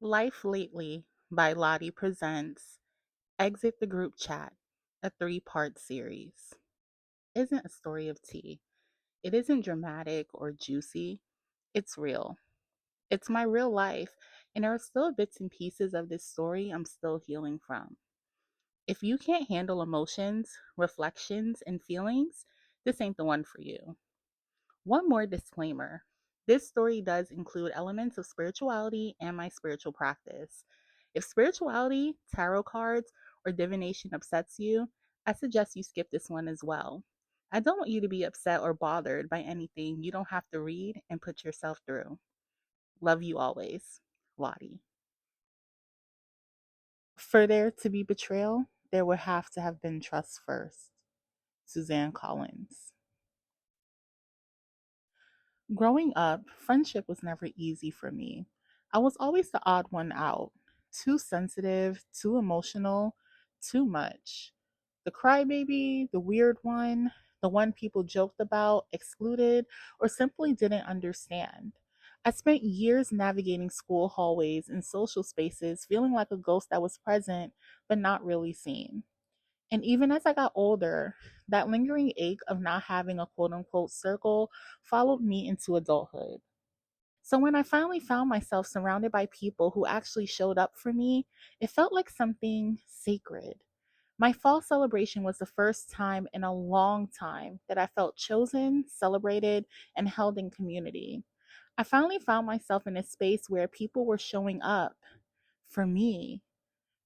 Life Lately by Lottie presents Exit the Group Chat, a three-part series. Isn't a story of tea. It isn't dramatic or juicy. It's real. It's my real life, and there are still bits and pieces of this story I'm still healing from. If you can't handle emotions, reflections, and feelings, this ain't the one for you. One more disclaimer. This story does include elements of spirituality and my spiritual practice. If spirituality, tarot cards, or divination upsets you, I suggest you skip this one as well. I don't want you to be upset or bothered by anything you don't have to read and put yourself through. Love you always, Lottie. For there to be betrayal, there would have to have been trust first. Suzanne Collins. Growing up, friendship was never easy for me. I was always the odd one out. Too sensitive, too emotional, too much. The crybaby, the weird one, the one people joked about, excluded, or simply didn't understand. I spent years navigating school hallways and social spaces feeling like a ghost that was present but not really seen. And even as I got older, that lingering ache of not having a quote unquote circle followed me into adulthood. So when I finally found myself surrounded by people who actually showed up for me, it felt like something sacred. My fall celebration was the first time in a long time that I felt chosen, celebrated, and held in community. I finally found myself in a space where people were showing up for me,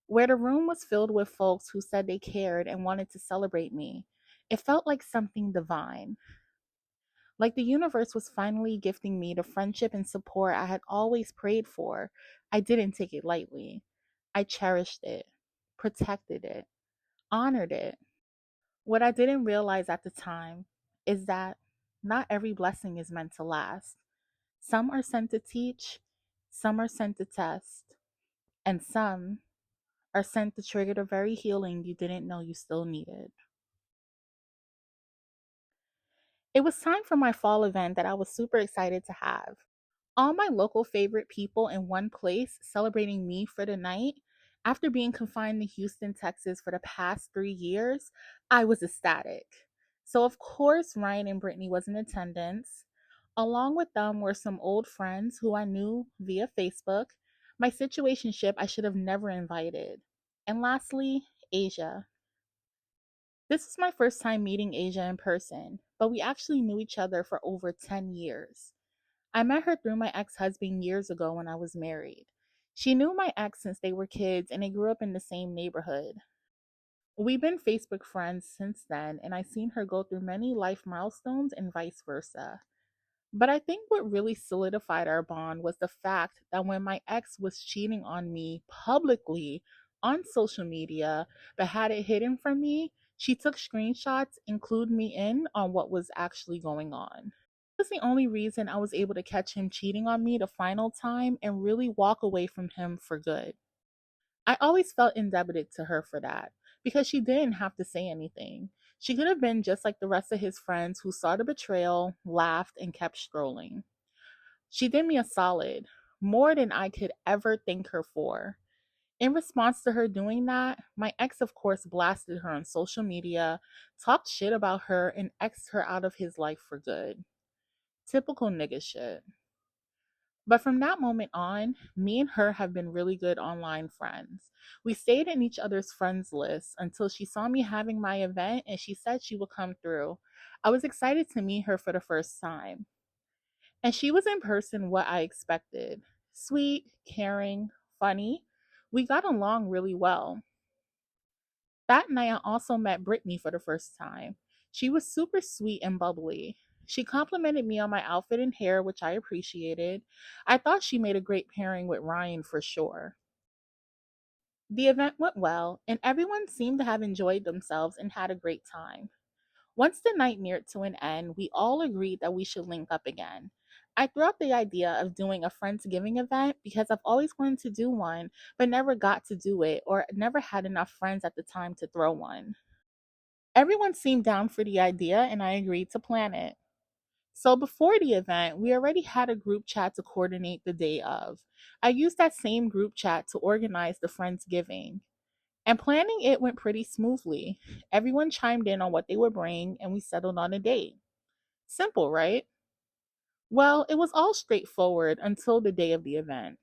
where the room was filled with folks who said they cared and wanted to celebrate me. It felt like something divine, like the universe was finally gifting me the friendship and support I had always prayed for. I didn't take it lightly. I cherished it, protected it, honored it. What I didn't realize at the time is that not every blessing is meant to last. Some are sent to teach, some are sent to test, and some are sent to trigger the very healing you didn't know you still needed. It was time for my fall event that I was super excited to have. All my local favorite people in one place celebrating me for the night. After being confined to Houston, Texas for the past 3 years, I was ecstatic. So, of course, Ryan and Brittany was in attendance. Along with them were some old friends who I knew via Facebook, my situationship I should have never invited. And lastly, Asia. This was my first time meeting Asia in person, but we actually knew each other for over 10 years. I met her through my ex husband years ago when I was married. She knew my ex since they were kids and they grew up in the same neighborhood. We've been Facebook friends since then, and I've seen her go through many life milestones and vice versa. But I think what really solidified our bond was the fact that when my ex was cheating on me publicly on social media, but had it hidden from me, she took screenshots, include me in on what was actually going on. Was the only reason I was able to catch him cheating on me the final time and really walk away from him for good. I always felt indebted to her for that because she didn't have to say anything. She could have been just like the rest of his friends who saw the betrayal, laughed, and kept scrolling. She did me a solid, more than I could ever thank her for. In response to her doing that, my ex, of course, blasted her on social media, talked shit about her, and xed her out of his life for good. Typical nigga shit. But from that moment on, me and her have been really good online friends. We stayed in each other's friends list until she saw me having my event and she said she would come through. I was excited to meet her for the first time. And she was in person what I expected: sweet, caring, funny. We got along really well. That night, I also met Brittany for the first time. She was super sweet and bubbly. She complimented me on my outfit and hair, which I appreciated. I thought she made a great pairing with Ryan for sure. The event went well, and everyone seemed to have enjoyed themselves and had a great time. Once the night neared to an end, we all agreed that we should link up again. I threw out the idea of doing a Friendsgiving event because I've always wanted to do one, but never got to do it or never had enough friends at the time to throw one. Everyone seemed down for the idea, and I agreed to plan it. So before the event, we already had a group chat to coordinate the day of. I used that same group chat to organize the Friendsgiving. And planning it went pretty smoothly. Everyone chimed in on what they would bring, and we settled on a date. Simple, right? Well, it was all straightforward until the day of the event.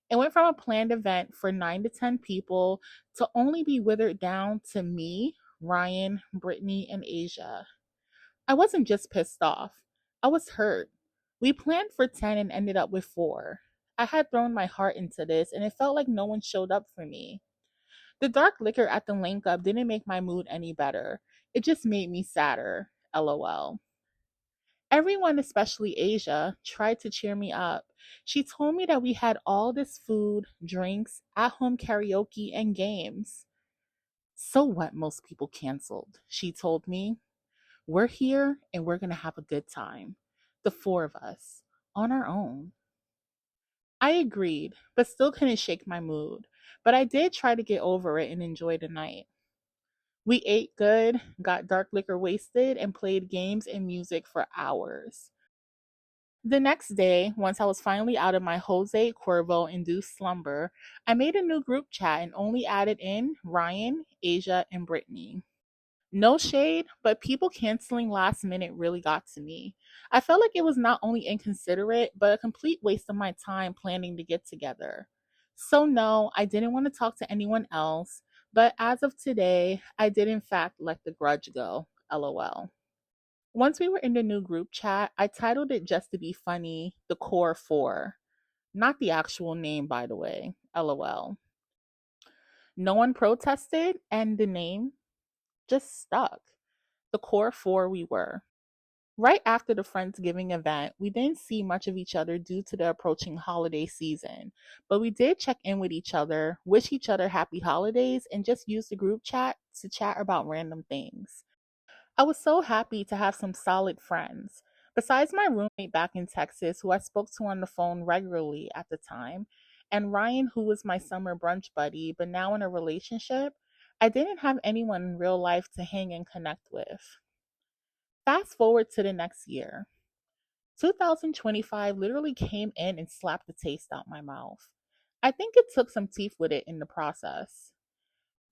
It went from a planned event for 9 to 10 people to only be withered down to me, Ryan, Brittany, and Asia. I wasn't just pissed off, I was hurt. We planned for 10 and ended up with 4. I had thrown my heart into this, and it felt like no one showed up for me. The dark liquor at the link up didn't make my mood any better. It just made me sadder. LOL. Everyone, especially Asia, tried to cheer me up. She told me that we had all this food, drinks, at home karaoke, and games. So what? Most people canceled. She told me, we're here and we're going to have a good time. The 4 of us, on our own. I agreed, but still couldn't shake my mood. But I did try to get over it and enjoy the night. We ate good, got dark liquor wasted, and played games and music for hours. The next day, once I was finally out of my Jose Cuervo induced slumber, I made a new group chat and only added in Ryan, Asia, and Brittany. No shade, but people canceling last minute really got to me. I felt like it was not only inconsiderate, but a complete waste of my time planning to get together. So, no, I didn't want to talk to anyone else, but as of today, I did in fact let the grudge go. LOL. Once we were in the new group chat, I titled it just to be funny, The Core 4. Not the actual name, by the way. LOL. No one protested, and the name just stuck. The Core 4 we were. Right after the Friendsgiving event, we didn't see much of each other due to the approaching holiday season, but we did check in with each other, wish each other happy holidays, and just use the group chat to chat about random things. I was so happy to have some solid friends. Besides my roommate back in Texas, who I spoke to on the phone regularly at the time, and Ryan, who was my summer brunch buddy, but now in a relationship, I didn't have anyone in real life to hang and connect with. Fast forward to the next year. 2025 literally came in and slapped the taste out my mouth. I think it took some teeth with it in the process.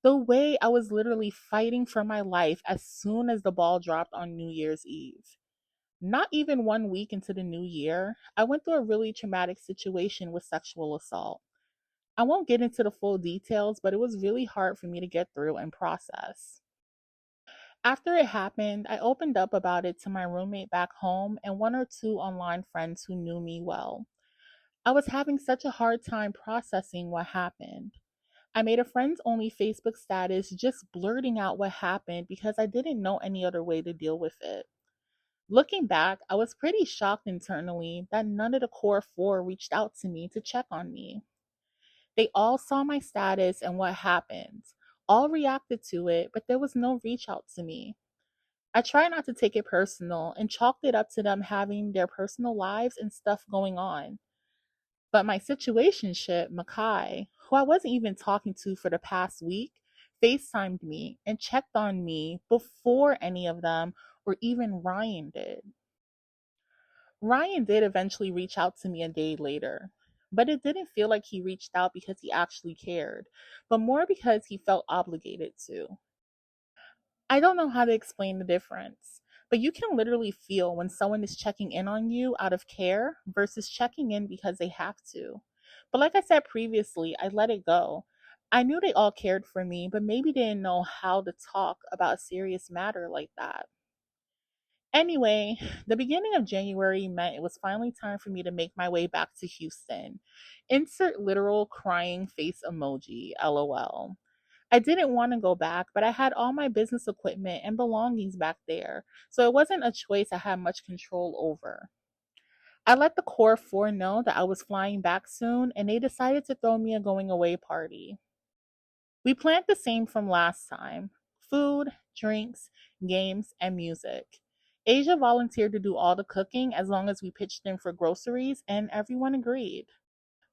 The way I was literally fighting for my life as soon as the ball dropped on New Year's Eve. Not even 1 week into the new year, I went through a really traumatic situation with sexual assault. I won't get into the full details, but it was really hard for me to get through and process. After it happened, I opened up about it to my roommate back home and one or two online friends who knew me well. I was having such a hard time processing what happened. I made a friends only Facebook status just blurting out what happened because I didn't know any other way to deal with it. Looking back, I was pretty shocked internally that none of the core 4 reached out to me to check on me. They all saw my status and what happened, all reacted to it, but there was no reach out to me. I try not to take it personal and chalked it up to them having their personal lives and stuff going on. But my situationship, Makai, who I wasn't even talking to for the past week, FaceTimed me and checked on me before any of them or even Ryan did. Ryan did eventually reach out to me a day later, but it didn't feel like he reached out because he actually cared, but more because he felt obligated to. I don't know how to explain the difference, but you can literally feel when someone is checking in on you out of care versus checking in because they have to. But like I said previously, I let it go. I knew they all cared for me, but maybe didn't know how to talk about a serious matter like that. Anyway, the beginning of January meant it was finally time for me to make my way back to Houston. Insert literal crying face emoji, lol. I didn't want to go back, but I had all my business equipment and belongings back there, so it wasn't a choice I had much control over. I let the Core 4 know that I was flying back soon, and they decided to throw me a going away party. We planned the same from last time: food, drinks, games, and music. Asia volunteered to do all the cooking as long as we pitched in for groceries, and everyone agreed.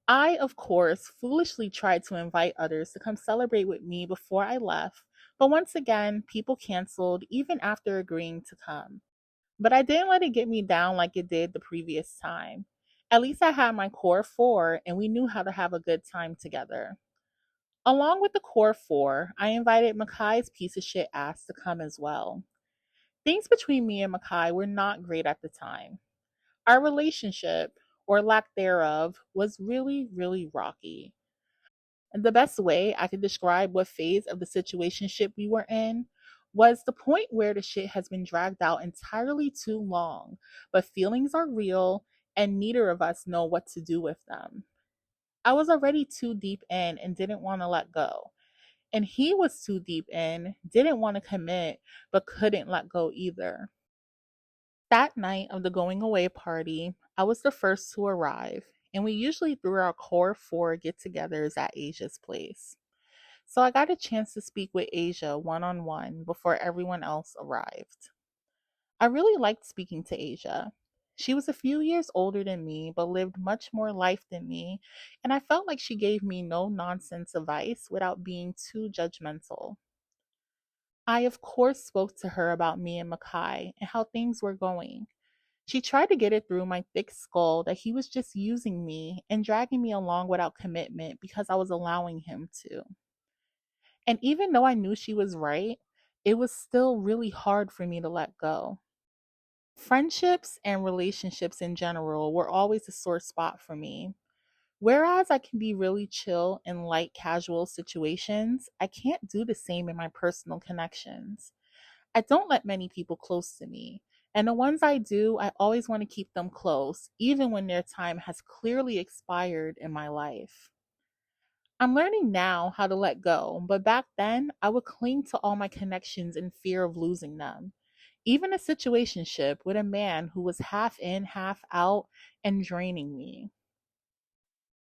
I, of course, foolishly tried to invite others to come celebrate with me before I left, but once again, people canceled even after agreeing to come. But I didn't let it get me down like it did the previous time. At least I had my core four and we knew how to have a good time together. Along with the core four, I invited Makai's piece of shit ass to come as well. Things between me and Makai were not great at the time. Our relationship, or lack thereof, was really, really rocky. And the best way I could describe what phase of the situationship we were in was the point where the shit has been dragged out entirely too long, but feelings are real and neither of us know what to do with them. I was already too deep in and didn't want to let go. And he was too deep in, didn't want to commit, but couldn't let go either. That night of the going away party, I was the first to arrive, and we usually threw our core four get togethers at Asia's place. So I got a chance to speak with Asia one on one before everyone else arrived. I really liked speaking to Asia. She was a few years older than me, but lived much more life than me, and I felt like she gave me no nonsense advice without being too judgmental. I, of course, spoke to her about me and Makai and how things were going. She tried to get it through my thick skull that he was just using me and dragging me along without commitment because I was allowing him to. And even though I knew she was right, it was still really hard for me to let go. Friendships and relationships in general were always a sore spot for me. Whereas I can be really chill in light casual situations, I can't do the same in my personal connections. I don't let many people close to me. And the ones I do, I always want to keep them close, even when their time has clearly expired in my life. I'm learning now how to let go, but back then I would cling to all my connections in fear of losing them. Even a situationship with a man who was half in, half out, and draining me.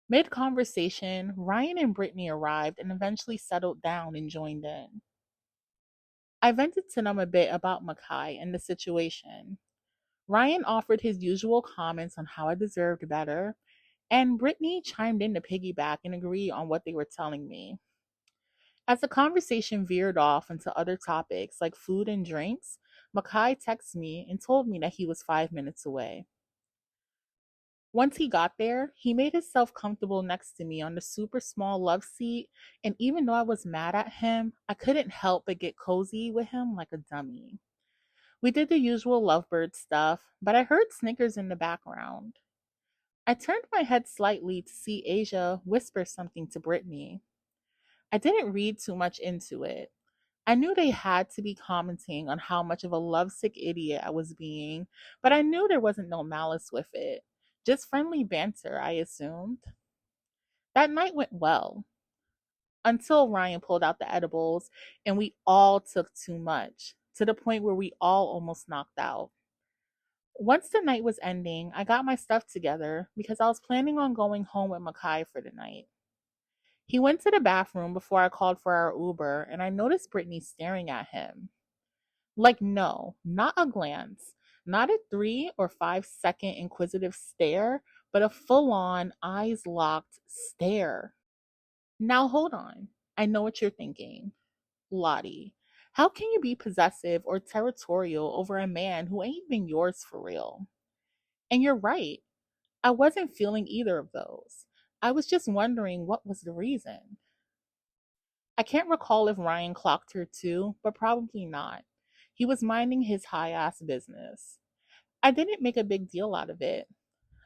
Mid conversation, Ryan and Brittany arrived and eventually settled down and joined in. I vented to them a bit about Makai and the situation. Ryan offered his usual comments on how I deserved better, and Brittany chimed in to piggyback and agree on what they were telling me. As the conversation veered off into other topics like food and drinks, Makai texted me and told me that he was 5 minutes away. Once he got there, he made himself comfortable next to me on the super small love seat, and even though I was mad at him, I couldn't help but get cozy with him like a dummy. We did the usual lovebird stuff, but I heard snickers in the background. I turned my head slightly to see Asia whisper something to Brittany. I didn't read too much into it. I knew they had to be commenting on how much of a lovesick idiot I was being, but I knew there wasn't no malice with it. Just friendly banter, I assumed. That night went well, until Ryan pulled out the edibles and we all took too much, to the point where we all almost knocked out. Once the night was ending, I got my stuff together because I was planning on going home with Makai for the night. He went to the bathroom before I called for our Uber, and I noticed Brittany staring at him. Like, no, not a glance, not a 3 or 5 second inquisitive stare, but a full on, eyes locked stare. Now, hold on. I know what you're thinking. Lottie, how can you be possessive or territorial over a man who ain't even yours for real? And you're right. I wasn't feeling either of those. I was just wondering what was the reason. I can't recall if Ryan clocked her too, but probably not. He was minding his high ass business. I didn't make a big deal out of it.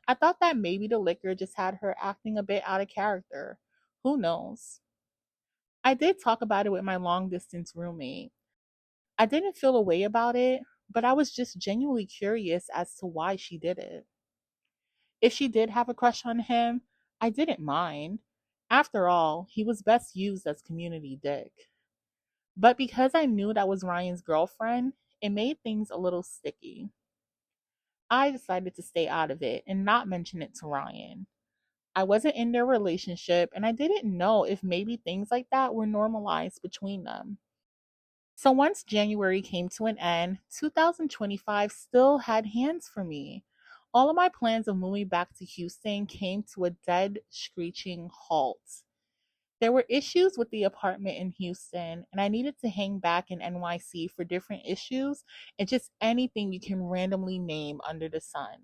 I thought that maybe the liquor just had her acting a bit out of character. Who knows? I did talk about it with my long distance roommate. I didn't feel a way about it, but I was just genuinely curious as to why she did it. If she did have a crush on him, I didn't mind. After all, he was best used as community dick. But because I knew that was Ryan's girlfriend, it made things a little sticky. I decided to stay out of it and not mention it to Ryan. I wasn't in their relationship and I didn't know if maybe things like that were normalized between them. So once January came to an end, 2025 still had hands for me. All of my plans of moving back to Houston came to a dead, screeching halt. There were issues with the apartment in Houston, and I needed to hang back in NYC for different issues and just anything you can randomly name under the sun.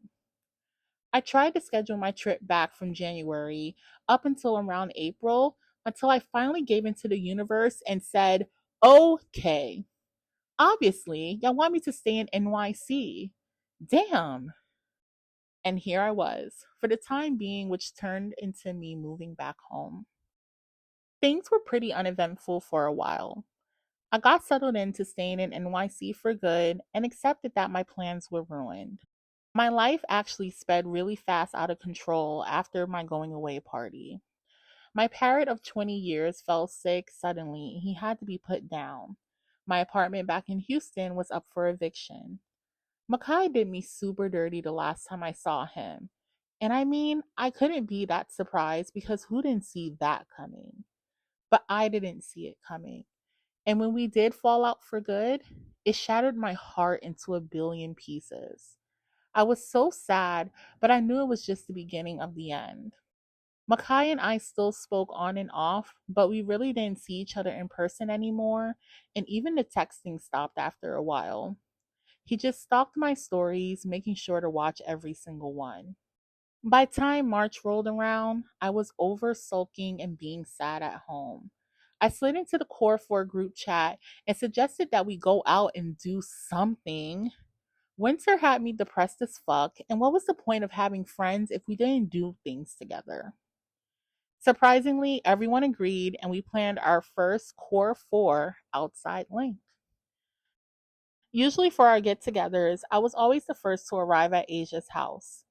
I tried to schedule my trip back from January up until around April until I finally gave into the universe and said, okay, obviously, y'all want me to stay in NYC. Damn. And here I was, for the time being, which turned into me moving back home. Things were pretty uneventful for a while. I got settled into staying in NYC for good and accepted that my plans were ruined. My life actually sped really fast out of control after my going away party. My parrot of 20 years fell sick suddenly. He had to be put down. My apartment back in Houston was up for eviction. Makai did me super dirty the last time I saw him. And I mean, I couldn't be that surprised because who didn't see that coming? But I didn't see it coming. And when we did fall out for good, it shattered my heart into a billion pieces. I was so sad, but I knew it was just the beginning of the end. Makai and I still spoke on and off, but we really didn't see each other in person anymore, and even the texting stopped after a while. He just stalked my stories, making sure to watch every single one. By time March rolled around, I was over sulking and being sad at home. I slid into the Core 4 group chat and suggested that we go out and do something. Winter had me depressed as fuck, and what was the point of having friends if we didn't do things together? Surprisingly, everyone agreed, and we planned our first Core 4 outside link. Usually, for our get togethers, I was always the first to arrive at Asia's house.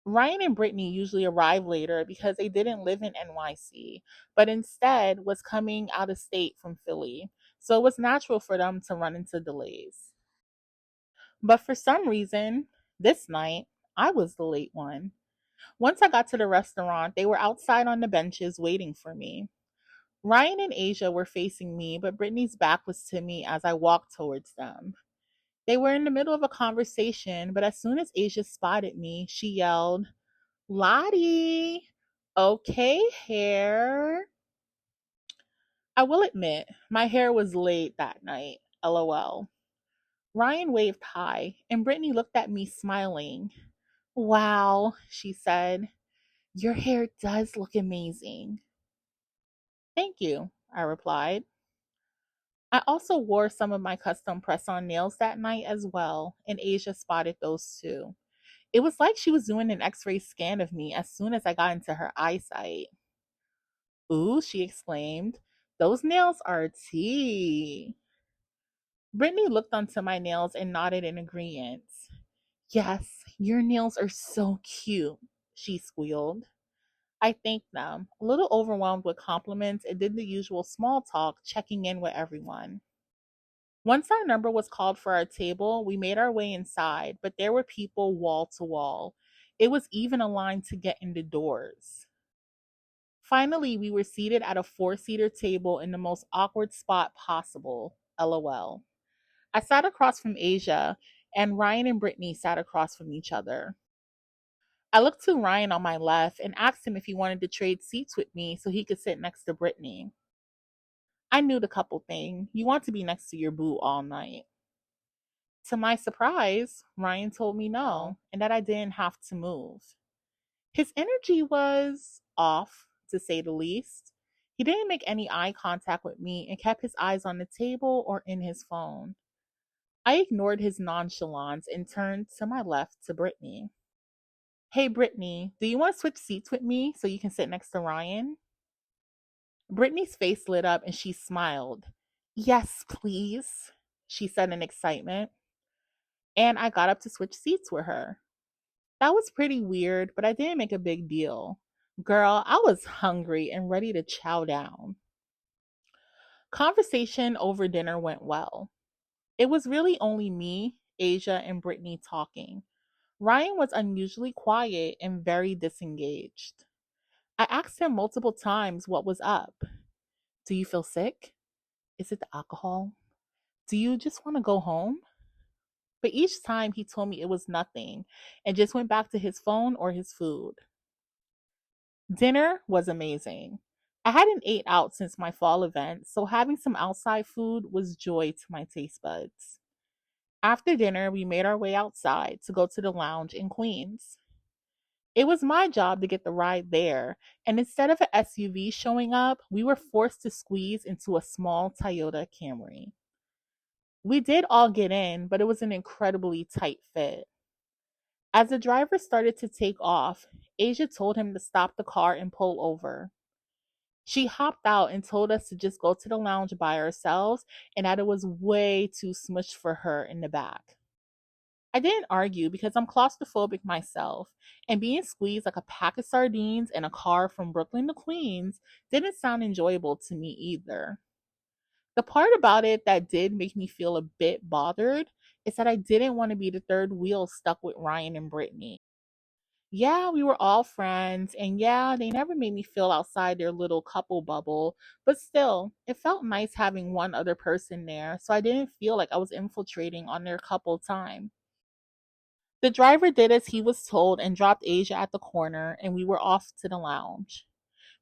Ryan and Brittany usually arrived later because they didn't live in NYC, but instead was coming out of state from Philly, so it was natural for them to run into delays. But for some reason, this night, I was the late one. Once I got to the restaurant, they were outside on the benches waiting for me. Ryan and Asia were facing me, but Brittany's back was to me as I walked towards them. They were in the middle of a conversation, but as soon as Asia spotted me, she yelled, Lottie, okay, hair. I will admit, my hair was laid that night, lol. Ryan waved hi, and Brittany looked at me smiling. Wow, she said, your hair does look amazing. Thank you, I replied. I also wore some of my custom press on nails that night as well, and Asia spotted those too. It was like she was doing an x ray scan of me as soon as I got into her eyesight. Ooh, she exclaimed, those nails are tea. Brittany looked onto my nails and nodded in agreement. Yes, your nails are so cute, she squealed. I thanked them, a little overwhelmed with compliments, and did the usual small talk, checking in with everyone. Once our number was called for our table, we made our way inside, but there were people wall to wall. It was even a line to get in the doors. Finally, we were seated at a four-seater table in the most awkward spot possible. LOL. I sat across from Asia, and Ryan and Brittany sat across from each other. I looked to Ryan on my left and asked him if he wanted to trade seats with me so he could sit next to Brittany. I knew the couple thing. You want to be next to your boo all night. To my surprise, Ryan told me no and that I didn't have to move. His energy was off, to say the least. He didn't make any eye contact with me and kept his eyes on the table or in his phone. I ignored his nonchalance and turned to my left to Brittany. Hey, Brittany, do you want to switch seats with me so you can sit next to Ryan? Brittany's face lit up and she smiled. Yes, please, she said in excitement. And I got up to switch seats with her. That was pretty weird, but I didn't make a big deal. Girl, I was hungry and ready to chow down. Conversation over dinner went well. It was really only me, Asia, and Brittany talking. Ryan was unusually quiet and very disengaged. I asked him multiple times what was up. Do you feel sick? Is it the alcohol? Do you just want to go home? But each time he told me it was nothing and just went back to his phone or his food. Dinner was amazing. I hadn't ate out since my fall event, so having some outside food was joy to my taste buds. After dinner, we made our way outside to go to the lounge in Queens. It was my job to get the ride there, and instead of an SUV showing up, we were forced to squeeze into a small Toyota Camry. We did all get in, but it was an incredibly tight fit. As the driver started to take off, Asia told him to stop the car and pull over. She hopped out and told us to just go to the lounge by ourselves and that it was way too smushed for her in the back. I didn't argue because I'm claustrophobic myself, and being squeezed like a pack of sardines in a car from Brooklyn to Queens didn't sound enjoyable to me either. The part about it that did make me feel a bit bothered is that I didn't want to be the third wheel stuck with Ryan and Brittany. Yeah, we were all friends, and yeah, they never made me feel outside their little couple bubble, but still, it felt nice having one other person there, so I didn't feel like I was infiltrating on their couple time. The driver did as he was told and dropped Asia at the corner, and we were off to the lounge.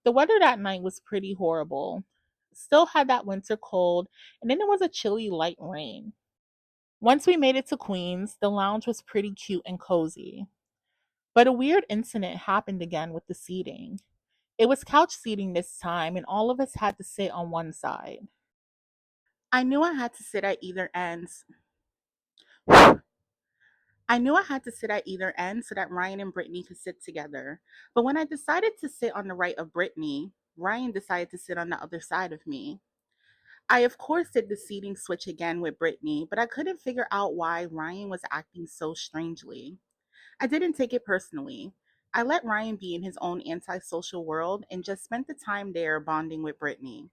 The weather that night was pretty horrible. Still had that winter cold, and then there was a chilly light rain. Once we made it to Queens, the lounge was pretty cute and cozy. But a weird incident happened again with the seating. It was couch seating this time, and all of us had to sit on one side. I knew I had to sit at either ends. I knew I had to sit at either end so that Ryan and Brittany could sit together. But when I decided to sit on the right of Brittany, Ryan decided to sit on the other side of me. I, of course, did the seating switch again with Brittany, but I couldn't figure out why Ryan was acting so strangely. I didn't take it personally. I let Ryan be in his own antisocial world and just spent the time there bonding with Brittany.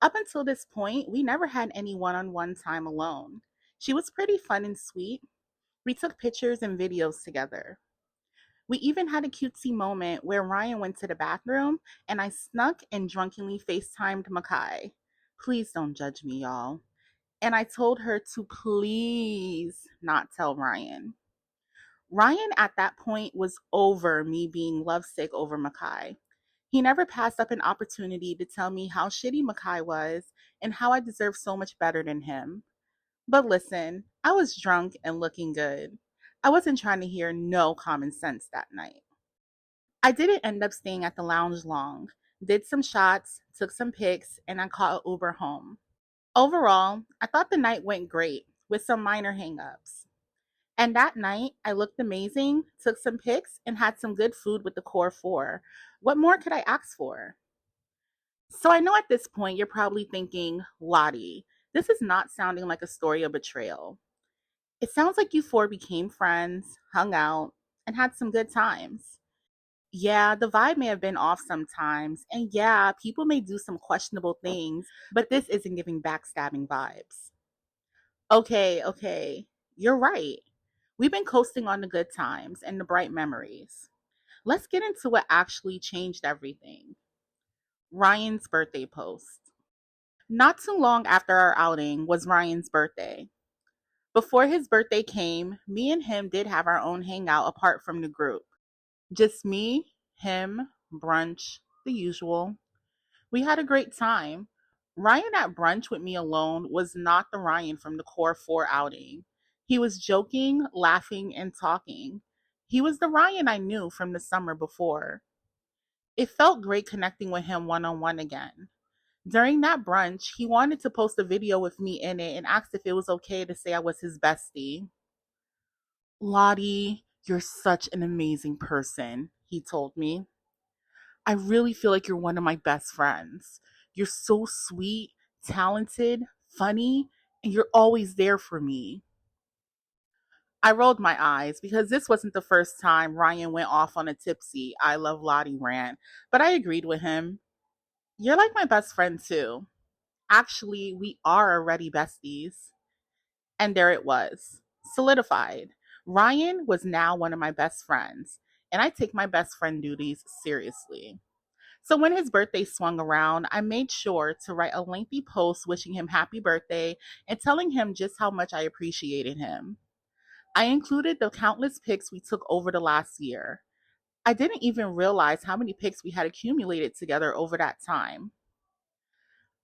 Up until this point, we never had any one on one time alone. She was pretty fun and sweet. We took pictures and videos together. We even had a cutesy moment where Ryan went to the bathroom and I snuck and drunkenly FaceTimed Makai. Please don't judge me, y'all. And I told her to please not tell Ryan. Ryan at that point was over me being lovesick over Makai. He never passed up an opportunity to tell me how shitty Makai was and how I deserved so much better than him. But listen, I was drunk and looking good. I wasn't trying to hear no common sense that night. I didn't end up staying at the lounge long. Did some shots, took some pics, and I caught an Uber home. Overall, I thought the night went great with some minor hangups. And that night, I looked amazing, took some pics, and had some good food with the core four. What more could I ask for? So I know at this point you're probably thinking, Lottie, this is not sounding like a story of betrayal. It sounds like you four became friends, hung out, and had some good times. Yeah, the vibe may have been off sometimes, and yeah, people may do some questionable things, but this isn't giving backstabbing vibes. Okay, okay, you're right. We've been coasting on the good times and the bright memories. Let's get into what actually changed everything. Ryan's birthday post. Not too long after our outing was Ryan's birthday. Before his birthday came, me and him did have our own hangout apart from the group. Just me, him, brunch, the usual. We had a great time. Ryan at brunch with me alone was not the Ryan from the Core 4 outing. He was joking, laughing, and talking. He was the Ryan I knew from the summer before. It felt great connecting with him one on one again. During that brunch, he wanted to post a video with me in it and asked if it was okay to say I was his bestie. Lottie, you're such an amazing person, he told me. I really feel like you're one of my best friends. You're so sweet, talented, funny, and you're always there for me. I rolled my eyes because this wasn't the first time Ryan went off on a tipsy I love Lottie rant, but I agreed with him. You're like my best friend too. Actually, we are already besties. And there it was, solidified. Ryan was now one of my best friends, and I take my best friend duties seriously. So when his birthday swung around, I made sure to write a lengthy post wishing him happy birthday and telling him just how much I appreciated him. I included the countless pics we took over the last year. I didn't even realize how many pics we had accumulated together over that time.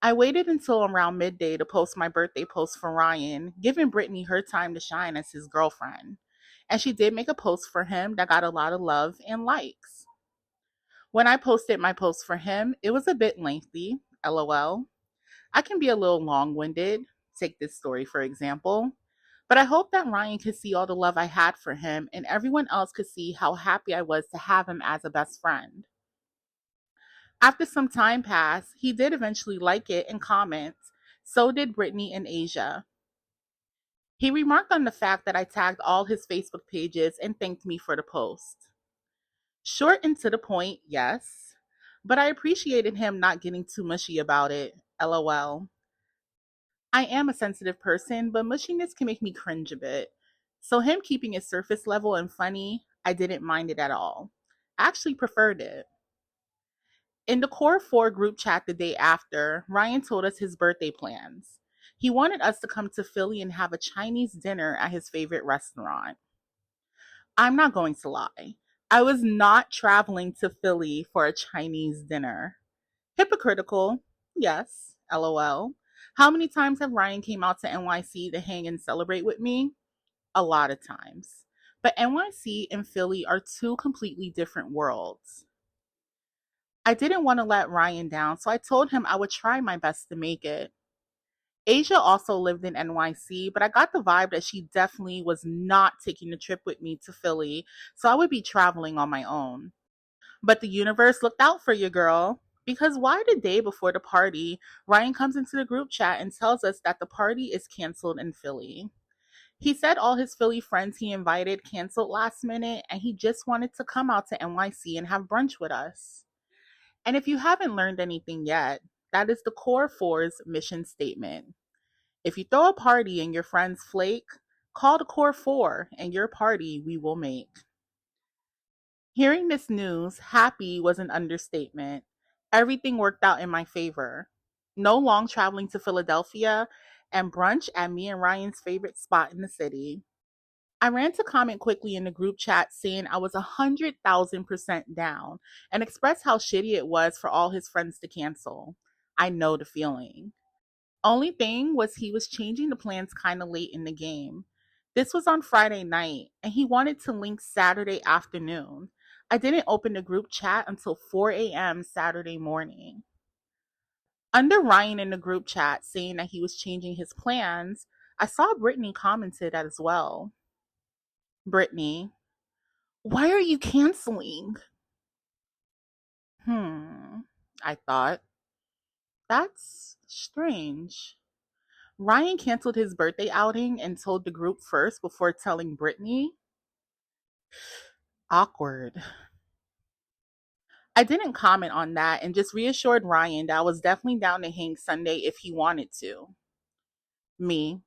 I waited until around midday to post my birthday post for Ryan, giving Brittany her time to shine as his girlfriend. And she did make a post for him that got a lot of love and likes. When I posted my post for him, it was a bit lengthy, lol. I can be a little long winded. Take this story, for example. But I hope that Ryan could see all the love I had for him and everyone else could see how happy I was to have him as a best friend. After some time passed, he did eventually like it and comment. So did Brittany and Asia. He remarked on the fact that I tagged all his Facebook pages and thanked me for the post. Short and to the point, yes, but I appreciated him not getting too mushy about it. LOL. I am a sensitive person, but mushiness can make me cringe a bit. So him keeping it surface level and funny, I didn't mind it at all. I actually preferred it. In the Core 4 group chat the day after, Ryan told us his birthday plans. He wanted us to come to Philly and have a Chinese dinner at his favorite restaurant. I'm not going to lie. I was not traveling to Philly for a Chinese dinner. Hypocritical, yes, lol. How many times have Ryan came out to NYC to hang and celebrate with me? A lot of times. But NYC and Philly are two completely different worlds. I didn't want to let Ryan down, so I told him I would try my best to make it. Asia also lived in NYC, but I got the vibe that she definitely was not taking the trip with me to Philly, so I would be traveling on my own. But the universe looked out for you, girl. Because why the day before the party, Ryan comes into the group chat and tells us that the party is canceled in Philly. He said all his Philly friends he invited canceled last minute and he just wanted to come out to NYC and have brunch with us. And if you haven't learned anything yet, that is the Core 4's mission statement. If you throw a party and your friends flake, call the Core 4 and your party we will make. Hearing this news, happy was an understatement. Everything worked out in my favor. No long traveling to Philadelphia and brunch at me and Ryan's favorite spot in the city. I ran to comment quickly in the group chat saying I was 100,000% down and expressed how shitty it was for all his friends to cancel. I know the feeling. Only thing was he was changing the plans kind of late in the game. This was on Friday night, and he wanted to link Saturday afternoon. I didn't open the group chat until 4 a.m. Saturday morning. Under Ryan in the group chat saying that he was changing his plans, I saw Brittany commented as well. Brittany, why are you canceling? I thought. That's strange. Ryan canceled his birthday outing and told the group first before telling Brittany. Awkward. I didn't comment on that and just reassured Ryan that I was definitely down to hang Sunday if he wanted to. Me.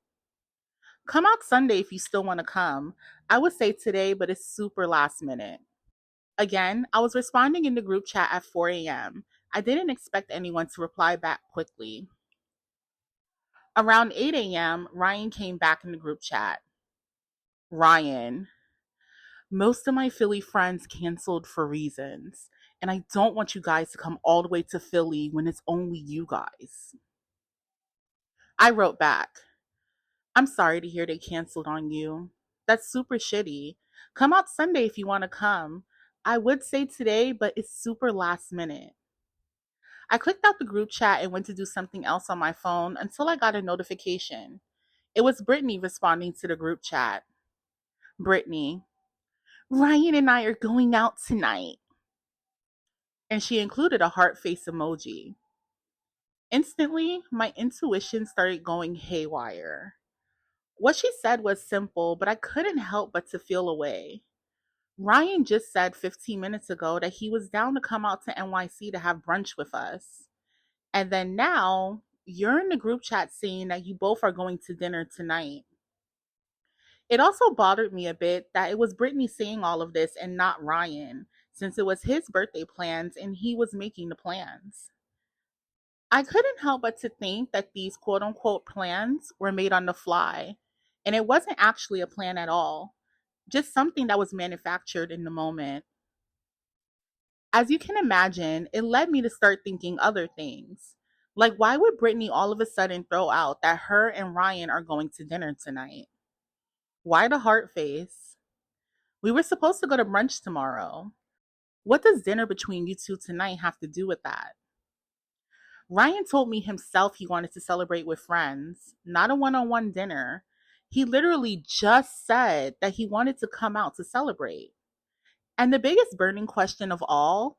Come out Sunday if you still want to come. I would say today, but it's super last minute. Again, I was responding in the group chat at 4 a.m. I didn't expect anyone to reply back quickly. Around 8 a.m., Ryan came back in the group chat. Ryan, most of my Philly friends canceled for reasons, and I don't want you guys to come all the way to Philly when it's only you guys. I wrote back, I'm sorry to hear they canceled on you. That's super shitty. Come out Sunday if you want to come. I would say today, but it's super last minute. I clicked out the group chat and went to do something else on my phone until I got a notification. It was Brittany responding to the group chat. Brittany, Ryan and I are going out tonight. And she included a heart face emoji. Instantly, my intuition started going haywire. What she said was simple, but I couldn't help but to feel away. Ryan just said 15 minutes ago that he was down to come out to NYC to have brunch with us. And then now, you're in the group chat saying that you both are going to dinner tonight. It also bothered me a bit that it was Brittany saying all of this and not Ryan, since it was his birthday plans and he was making the plans. I couldn't help but to think that these quote unquote plans were made on the fly, and it wasn't actually a plan at all, just something that was manufactured in the moment. As you can imagine, it led me to start thinking other things. Like, why would Brittany all of a sudden throw out that her and Ryan are going to dinner tonight? Why the heart face? We were supposed to go to brunch tomorrow. What does dinner between you two tonight have to do with that? Ryan told me himself he wanted to celebrate with friends, not a one on one dinner. He literally just said that he wanted to come out to celebrate. And the biggest burning question of all,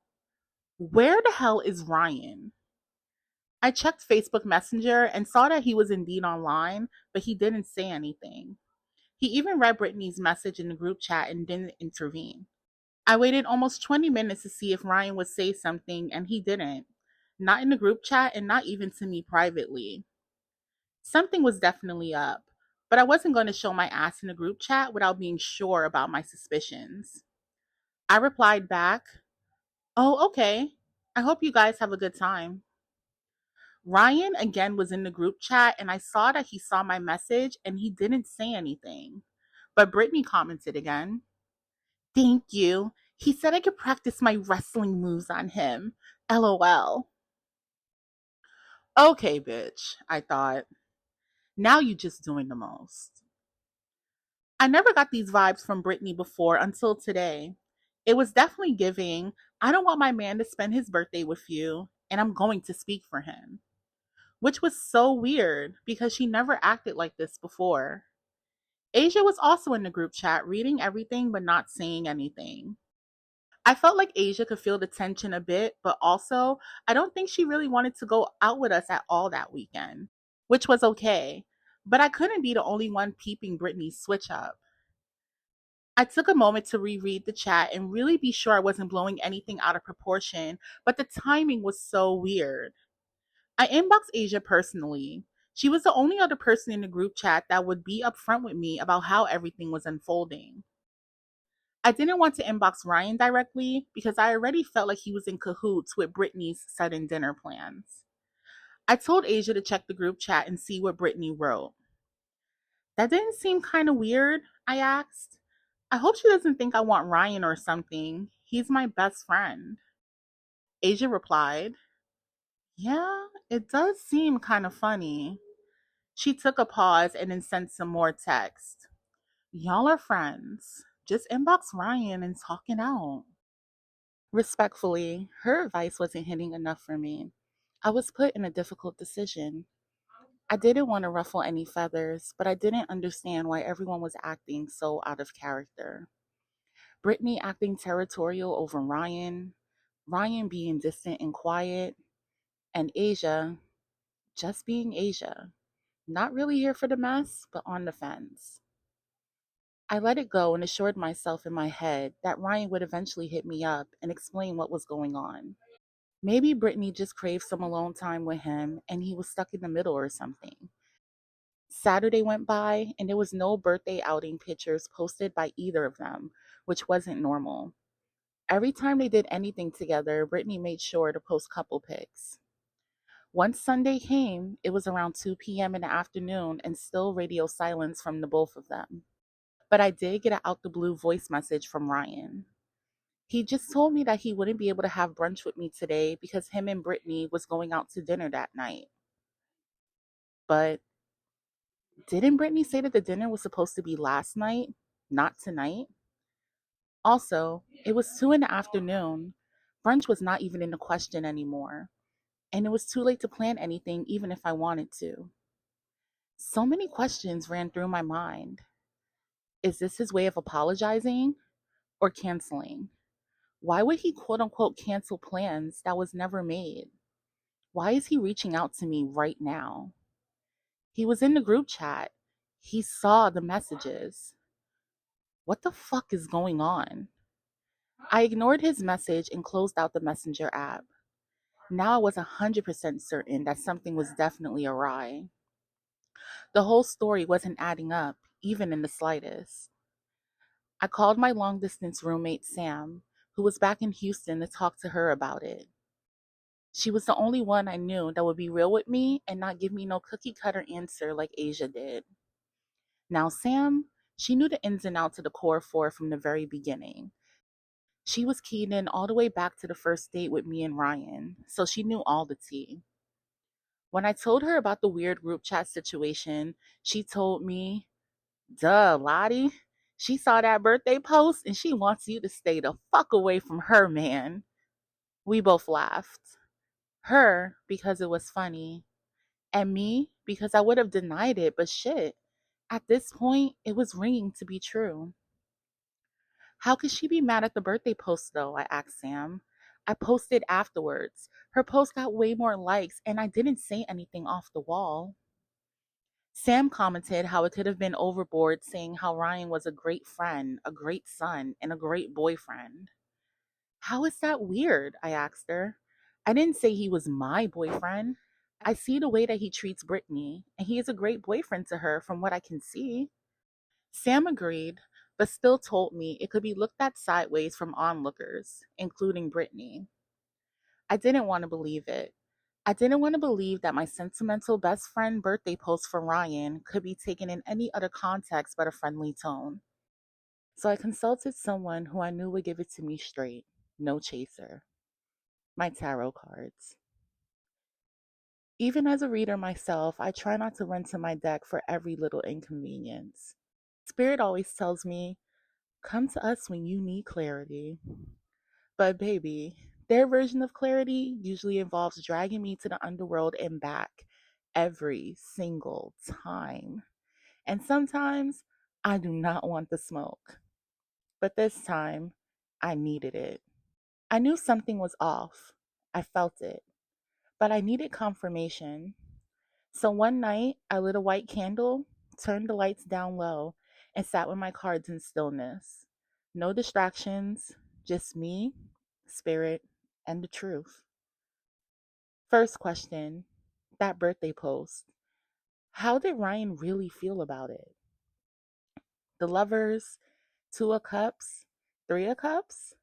where the hell is Ryan? I checked Facebook Messenger and saw that he was indeed online, but he didn't say anything. He even read Brittany's message in the group chat and didn't intervene. I waited almost 20 minutes to see if Ryan would say something, and he didn't. Not in the group chat and not even to me privately. Something was definitely up, but I wasn't going to show my ass in the group chat without being sure about my suspicions. I replied back, "Oh, okay. I hope you guys have a good time." Ryan again was in the group chat, and I saw that he saw my message and he didn't say anything. But Brittany commented again. "Thank you. He said I could practice my wrestling moves on him. LOL. Okay, bitch, I thought. Now you just doing the most. I never got these vibes from Brittany before until today. It was definitely giving, I don't want my man to spend his birthday with you, and I'm going to speak for him. Which was so weird because she never acted like this before. Asia was also in the group chat, reading everything but not saying anything. I felt like Asia could feel the tension a bit, but also, I don't think she really wanted to go out with us at all that weekend, which was okay. But I couldn't be the only one peeping Brittany's switch up. I took a moment to reread the chat and really be sure I wasn't blowing anything out of proportion, but the timing was so weird. I inboxed Asia personally. She was the only other person in the group chat that would be upfront with me about how everything was unfolding. I didn't want to inbox Ryan directly because I already felt like he was in cahoots with Brittany's sudden dinner plans. I told Asia to check the group chat and see what Brittany wrote. That didn't seem kind of weird, I asked. I hope she doesn't think I want Ryan or something. He's my best friend. Asia replied, "Yeah, it does seem kind of funny." She took a pause and then sent some more text. "Y'all are friends. Just inbox Ryan and talk it out." Respectfully, her advice wasn't hitting enough for me. I was put in a difficult decision. I didn't want to ruffle any feathers, but I didn't understand why everyone was acting so out of character. Brittany acting territorial over Ryan, Ryan being distant and quiet, and Asia just being Asia. Not really here for the mess, but on the fence. I let it go and assured myself in my head that Ryan would eventually hit me up and explain what was going on. Maybe Brittany just craved some alone time with him and he was stuck in the middle or something. Saturday went by and there was no birthday outing pictures posted by either of them, which wasn't normal. Every time they did anything together, Brittany made sure to post couple pics. Once Sunday came, it was around 2 p.m. in the afternoon and still radio silence from the both of them. But I did get an out the blue voice message from Ryan. He just told me that he wouldn't be able to have brunch with me today because him and Brittany was going out to dinner that night. But didn't Brittany say that the dinner was supposed to be last night, not tonight? Also, it was 2 in the afternoon. Brunch was not even in the question anymore. And it was too late to plan anything even if I wanted to. So many questions ran through my mind. Is this his way of apologizing or canceling? Why would he quote unquote cancel plans that was never made? Why is he reaching out to me right now? He was in the group chat. He saw the messages. What the fuck is going on? I ignored his message and closed out the Messenger app. Now I was 100% certain that something was definitely awry. The whole story wasn't adding up, even in the slightest. I called my long distance roommate Sam, who was back in Houston, to talk to her about it. She was the only one I knew that would be real with me and not give me no cookie cutter answer like Asia did. Now, Sam, she knew the ins and outs of the core four from the very beginning. She was keyed in all the way back to the first date with me and Ryan, so she knew all the tea. When I told her about the weird group chat situation, she told me, duh, Lottie. She saw that birthday post and she wants you to stay the fuck away from her, man. We both laughed. Her, because it was funny, and me, because I would have denied it, but shit. At this point, it was ringing to be true. How could she be mad at the birthday post, though? I asked Sam. I posted afterwards. Her post got way more likes, and I didn't say anything off the wall. Sam commented how it could have been overboard, saying how Ryan was a great friend, a great son, and a great boyfriend. How is that weird? I asked her. I didn't say he was my boyfriend. I see the way that he treats Brittany, and he is a great boyfriend to her from what I can see. Sam agreed, but still told me it could be looked at sideways from onlookers, including Brittany. I didn't want to believe it. I didn't want to believe that my sentimental best friend birthday post for Ryan could be taken in any other context but a friendly tone. So I consulted someone who I knew would give it to me straight, no chaser. My tarot cards. Even as a reader myself, I try not to run to my deck for every little inconvenience. Spirit always tells me, come to us when you need clarity. But baby, their version of clarity usually involves dragging me to the underworld and back every single time. And sometimes I do not want the smoke. But this time, I needed it. I knew something was off. I felt it. But I needed confirmation. So one night, I lit a white candle, turned the lights down low, and sat with my cards in stillness. No distractions, just me, spirit, and the truth. First question, that birthday post. How did Ryan really feel about it? The lovers, two of cups, three of cups?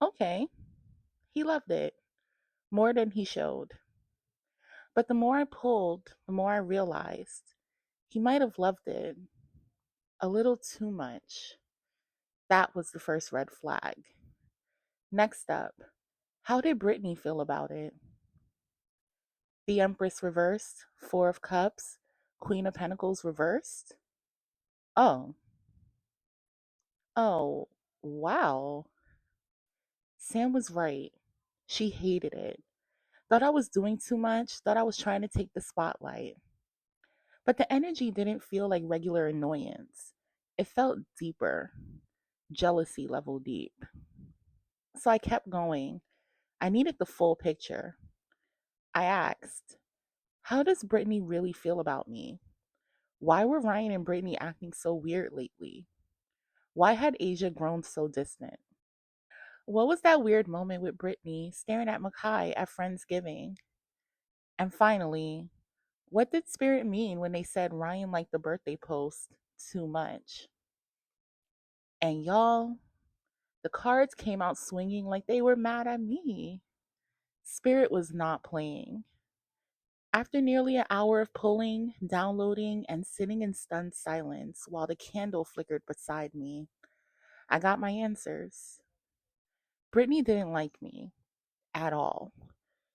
Okay, he loved it more than he showed. But the more I pulled, the more I realized he might have loved it a little too much. That was the first red flag. Next up, how did Brittany feel about it? The Empress reversed, Four of Cups, Queen of Pentacles reversed? Oh, oh, wow. Sam was right. She hated it. Thought I was doing too much, thought I was trying to take the spotlight. But the energy didn't feel like regular annoyance. It felt deeper, jealousy level deep. So I kept going. I needed the full picture. I asked, how does Brittany really feel about me? Why were Ryan and Brittany acting so weird lately? Why had Asia grown so distant? What was that weird moment with Brittany staring at Makai at Friendsgiving? And finally, what did Spirit mean when they said Ryan liked the birthday post too much? And y'all, the cards came out swinging like they were mad at me. Spirit was not playing. After nearly an hour of pulling, downloading, and sitting in stunned silence while the candle flickered beside me, I got my answers. Brittany didn't like me at all.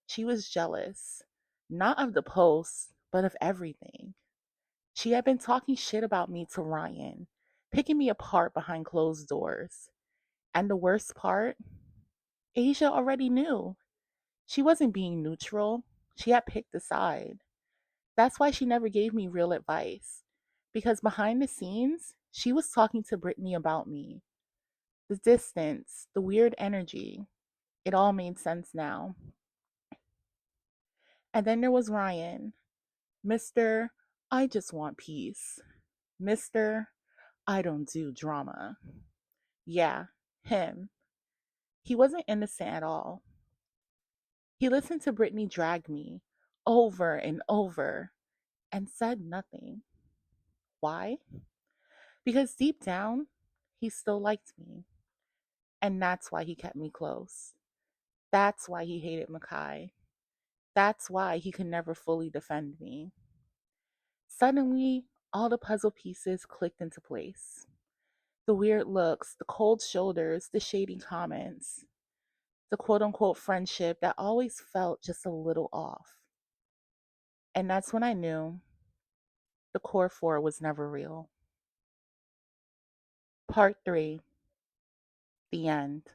She was jealous, not of the post, but of everything. She had been talking shit about me to Ryan, picking me apart behind closed doors. And the worst part, Asia already knew. She wasn't being neutral, she had picked a side. That's why she never gave me real advice. Because behind the scenes, she was talking to Brittany about me. The distance, the weird energy, it all made sense now. And then there was Ryan. Mr. I just want peace. Mr. I don't do drama. Yeah, him. He wasn't innocent at all. He listened to Brittany drag me over and over and said nothing. Why? Because deep down, he still liked me. And that's why he kept me close. That's why he hated Makai. That's why he could never fully defend me. Suddenly, all the puzzle pieces clicked into place. The weird looks, the cold shoulders, the shady comments, the quote unquote friendship that always felt just a little off. And that's when I knew the core four was never real. Part 3, the end,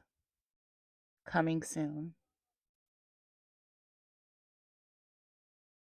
coming soon.